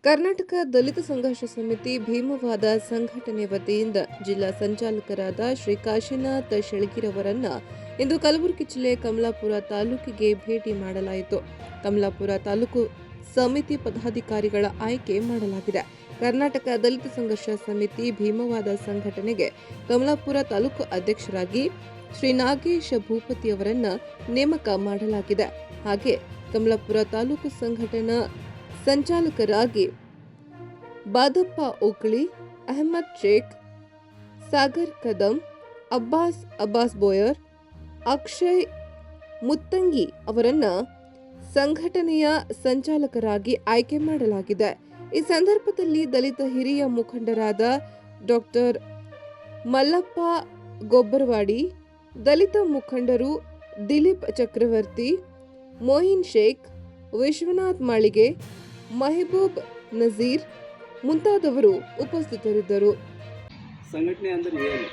ಕರ್ನಾಟಕ ದಲಿತ ಸಂಘರ್ಷ ಸಮಿತಿ ಭೀಮವಾದ ಸಂಘಟನೆ ವತಿಯಿಂದ ಜಿಲ್ಲಾ ಸಂಚಾಲಕರಾದ ಶ್ರೀ ಕಾಶಿನಾಥ್ ಶೆಳಗಿರವರನ್ನ ಇಂದು ಕಲಬುರಗಿ ಜಿಲ್ಲೆ ಕಮಲಾಪುರ ತಾಲೂಕಿಗೆ ಭೇಟಿ ಮಾಡಲಾಯಿತು. ಕಮಲಾಪುರ ತಾಲೂಕು ಸಮಿತಿ ಪದಾಧಿಕಾರಿಗಳ ಆಯ್ಕೆ ಮಾಡಲಾಗಿದೆ. ಕರ್ನಾಟಕ ದಲಿತ ಸಂಘರ್ಷ ಸಮಿತಿ ಭೀಮವಾದ ಸಂಘಟನೆಗೆ ಕಮಲಾಪುರ ತಾಲೂಕು ಅಧ್ಯಕ್ಷರಾಗಿ ಶ್ರೀ ನಾಗೇಶ್ ಭೂಪತಿ ಅವರನ್ನ ನೇಮಕ ಮಾಡಲಾಗಿದೆ. ಹಾಗೆ ಕಮಲಾಪುರ ತಾಲೂಕು ಸಂಘಟನಾ ಸಂಚಾಲಕರಾಗಿ ಬಾದಪ್ಪ ಓಕಳಿ, ಅಹಮದ್ ಶೇಖ್, ಸಾಗರ್ ಕದಂ, ಅಬ್ಬಾಸ್ ಬೋಯರ್, ಅಕ್ಷಯ್ ಮುತ್ತಂಗಿ ಅವರನ್ನ ಸಂಘಟನೆಯ ಸಂಚಾಲಕರಾಗಿ ಆಯ್ಕೆ ಮಾಡಲಾಗಿದೆ. ಈ ಸಂದರ್ಭದಲ್ಲಿ ದಲಿತ ಹಿರಿಯ ಮುಖಂಡರಾದ ಡಾಕ್ಟರ್ ಮಲ್ಲಪ್ಪ ಗೊಬ್ಬರವಾಡಿ, ದಲಿತ ಮುಖಂಡರು ದಿಲೀಪ್ ಚಕ್ರವರ್ತಿ, ಮೊಯಿನ್ ಶೇಖ್, ವಿಶ್ವನಾಥ್ ಮಾಳಿಗೆ, ಮೆಹಬೂಬ್ ನಜೀರ್ ಮುಂತಾದವರು ಉಪಸ್ಥಿತರಿದ್ದರು. ಸಂಘಟನೆ ಅಂದರೆ ಏನು?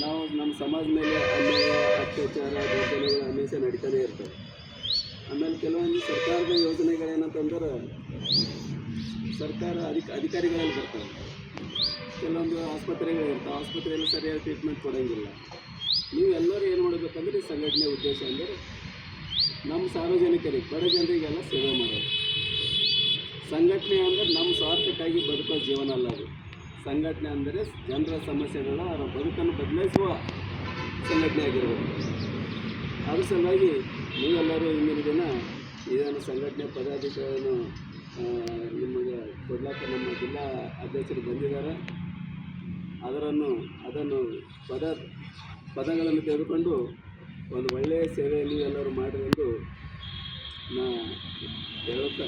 ನಾವು ನಮ್ಮ ಸಮಾಜ ಮೇಲೆ ಅನ್ಯಾಯ, ಅತ್ಯಾಚಾರ, ದೌರ್ಜನ್ಯಗಳು ಹಮೇಶ ನಡೀತಾನೆ ಇರ್ತವೆ. ಆಮೇಲೆ ಕೆಲವೊಂದು ಸರ್ಕಾರದ ಯೋಜನೆಗಳೇನಂತಂದ್ರೆ ಸರ್ಕಾರ ಅಧಿಕಾರಿಗಳಲ್ಲಿ ಬರ್ತಾರೆ. ಕೆಲವೊಂದು ಆಸ್ಪತ್ರೆಗಳಿರ್ತಾವೆ, ಆಸ್ಪತ್ರೆಯಲ್ಲಿ ಸರಿಯಾದ ಟ್ರೀಟ್ಮೆಂಟ್ ಕೊಡೋಂಗಿಲ್ಲ. ನೀವು ಎಲ್ಲರೂ ಏನು ಮಾಡಬೇಕಂದ್ರೆ ಈ ಸಂಘಟನೆ ಉದ್ದೇಶ ಅಂದರೆ ನಮ್ಮ ಸಾರ್ವಜನಿಕರಿಗೆ, ಬಡ ಜನರಿಗೆಲ್ಲ ಸೇವೆ ಮಾಡೋದು. ಸಂಘಟನೆ ಅಂದರೆ ನಮ್ಮ ಸ್ವಾರ್ಥಕ್ಕಾಗಿ ಬದುಕೋ ಜೀವನ ಅಲ್ಲ ಅದು. ಸಂಘಟನೆ ಅಂದರೆ ಜನರ ಸಮಸ್ಯೆಗಳ ಅವರ ಬದುಕನ್ನು ಬದಲಾಯಿಸುವ ಸಂಘಟನೆ ಆಗಿರ್ಬೋದು. ಅದ್ರ ಸಲುವಾಗಿ ನೀವೆಲ್ಲರೂ ಇಂದಿನ ದಿನ ಇದನ್ನು ಸಂಘಟನೆ ಪದಾಧಿಕಾರಿಯನ್ನು ನಿಮಗೆ ಕೊಡ್ಲಿಕ್ಕೆ ನಮ್ಮ ಜಿಲ್ಲಾ ಅಧ್ಯಕ್ಷರು ಬಂದಿದ್ದಾರೆ. ಅದನ್ನು ಪದಗಳನ್ನು ತೆಗೆದುಕೊಂಡು ಒಂದು ಒಳ್ಳೆಯ ಸೇವೆಯಲ್ಲಿ ಎಲ್ಲರೂ ಮಾಡಿರೆಂದು ನಾ ಹೇಳುತ್ತಾ